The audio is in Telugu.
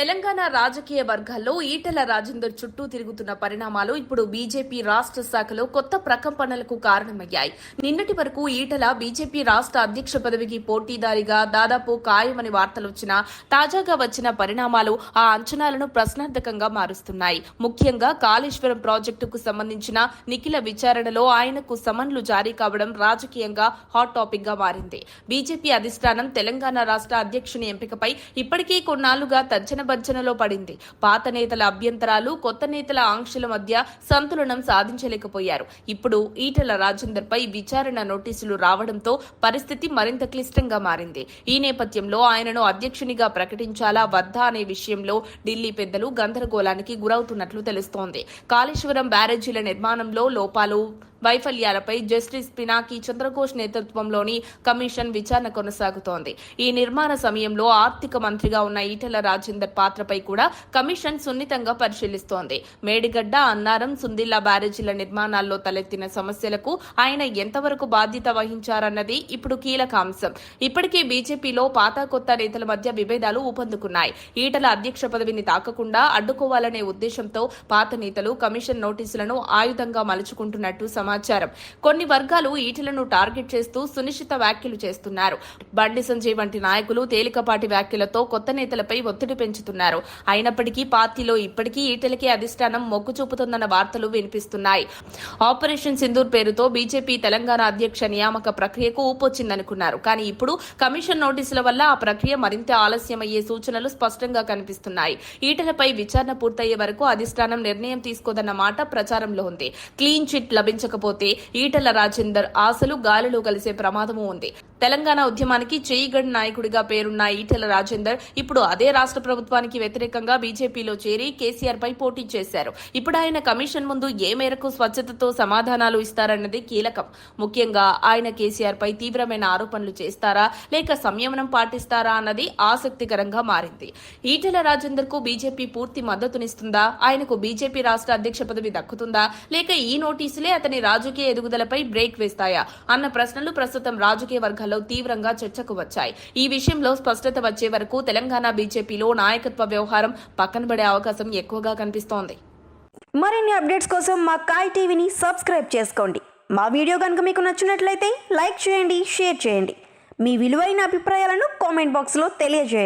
తెలంగాణ రాజకీయ వర్గాల్లో ఈటెల రాజేందర్ చుట్టూ తిరుగుతున్న పరిణామాలు ఇప్పుడు బీజేపీ రాష్ట్ర శాఖలో కొత్త ప్రకంపనలకు కారణమయ్యాయి. నిన్నటి వరకు ఈటెల బీజేపీ రాష్ట్ర అధ్యక్ష పదవికి పోటీదారిగా దాదాపు ఖాయమని వార్తలొచ్చినా తాజాగా వచ్చిన పరిణామాలు ఆ అంచనాలను ప్రశ్నార్థకంగా మారుస్తున్నాయి. ముఖ్యంగా కాళేశ్వరం ప్రాజెక్టుకు సంబంధించిన నిఖిల విచారణలో ఆయనకు సమన్లు జారీ కావడం రాజకీయంగా హాట్ టాపిక్ గా మారింది. బీజేపీ అధిష్టానం తెలంగాణ రాష్ట్ర అధ్యక్షుని ఎంపికపై ఇప్పటికీ కొన్నాళ్లుగా భంచనలో పడింది. పాత నేతల అభ్యంతరాలు, కొత్త నేతల ఆంక్షల మధ్య సంతులనం సాధించలేకపోయారు. ఇప్పుడు ఈటెల రాజేందర్ పై విచారణ నోటీసులు రావడంతో పరిస్థితి మరింత క్లిష్టంగా మారింది. ఈ నేపథ్యంలో ఆయనను అధ్యక్షునిగా ప్రకటించాలా వద్దా అనే విషయంలో ఢిల్లీ పెద్దలు గందరగోళానికి గురవుతున్నట్లు తెలుస్తోంది. కాళేశ్వరం బ్యారేజీల నిర్మాణంలో లోపాలు, వైఫల్యాలపై జస్టిస్ పినాకి చంద్రఘోష్ నేతృత్వంలోని కమిషన్ విచారణ కొనసాగుతోంది. ఈ నిర్మాణ సమయంలో ఆర్థిక మంత్రిగా ఉన్న ఈటెల రాజేందర్ పాత్రపై కూడా కమిషన్ సున్నితంగా పరిశీలిస్తోంది. మేడిగడ్డ, అన్నారం, సుందిల్లా బ్యారేజీల నిర్మాణాల్లో తలెత్తిన సమస్యలకు ఆయన ఎంతవరకు బాధ్యత వహించారన్నది ఇప్పుడు కీలక అంశం. ఇప్పటికే బీజేపీలో పాత కొత్త నేతల మధ్య విభేదాలు ఊపందుకున్నాయి. ఈటెల అధ్యక్ష పదవిని తాకకుండా అడ్డుకోవాలనే ఉద్దేశంతో పాత నేతలు కమిషన్ నోటీసులను ఆయుధంగా మలుచుకుంటున్నట్టు సమాచారం. కొన్ని వర్గాలు ఈటెలను టార్గెట్ చేస్తూ సునిశ్చిత వ్యాఖ్యలు చేస్తున్నారు. బండి సంజయ్ వంటి నాయకులు తేలికపాటి వ్యాఖ్యలతో కొత్త నేతలపై ఒత్తిడి పెంచుతున్నారు. అయినప్పటికీ పార్టీలో ఇప్పటికీ ఈటెలకే అధిష్టానం మొగ్గు చూపుతుందన్న వార్తలు వినిపిస్తున్నాయి. ఆపరేషన్ సింధూర్ పేరుతో బీజేపీ తెలంగాణ అధ్యక్ష నియామక ప్రక్రియకు ఊపొచ్చిందనుకున్నారు. కానీ ఇప్పుడు కమిషన్ నోటీసుల వల్ల ఆ ప్రక్రియ మరింత ఆలస్యమయ్యే సూచనలు స్పష్టంగా కనిపిస్తున్నాయి. ఈటెలపై విచారణ పూర్తయ్యే వరకు అధిష్టానం నిర్ణయం తీసుకోదన్న మాట ప్రచారంలో ఉంది. క్లీన్ చిట్ లభించకపోతే ఈటెల రాజేందర్ ఆశలు గాలిలో కలిసే ప్రమాదమూ ఉంది. తెలంగాణ ఉద్యమానికి చేయిగడ్ నాయకుడిగా పేరున్న ఈటెల రాజేందర్ ఇప్పుడు అదే రాష్ట్ర ప్రభుత్వానికి వ్యతిరేకంగా బీజేపీలో చేరి కేసీఆర్ పై పోటీ చేశారు. ఇప్పుడు ఆయన కమిషన్ ముందు ఏ మేరకు స్వచ్ఛతతో సమాధానాలు ఇస్తారన్నది కీలకం. ముఖ్యంగా ఆయన కేసీఆర్ పై తీవ్రమైన ఆరోపణలు చేస్తారా లేక సంయమనం పాటిస్తారా అన్నది ఆసక్తికరంగా మారింది. ఈటెల రాజేందర్ కు బీజేపీ పూర్తి మద్దతునిస్తుందా? ఆయనకు బీజేపీ రాష్ట్ర అధ్యక్ష పదవి దక్కుతుందా? లేక ఈ నోటీసులే అతని రాజకీయ ఎదుగుదలపై బ్రేక్ వేస్తాయా అన్న ప్రశ్నలు ప్రస్తుతం రాజకీయ వర్గాల్లో తీవ్రంగా చర్చకు వచ్చాయి. ఈ విషయంలో స్పష్టత వచ్చే వరకు తెలంగాణ బీజేపీలో నాయకత్వ వ్యవహారం పక్కనబడే అవకాశం ఎక్కువగా కనిపిస్తోంది. మరిన్ని అప్డేట్స్ కోసం మా కాయ్ టీవీని సబ్స్క్రైబ్ చేసుకోండి. మా వీడియో కనుక మీకు నచ్చినట్లయితే లైక్ చేయండి, షేర్ చేయండి. మీ విలువైన అభిప్రాయాలను కామెంట్ బాక్స్లో తెలియజేయండి.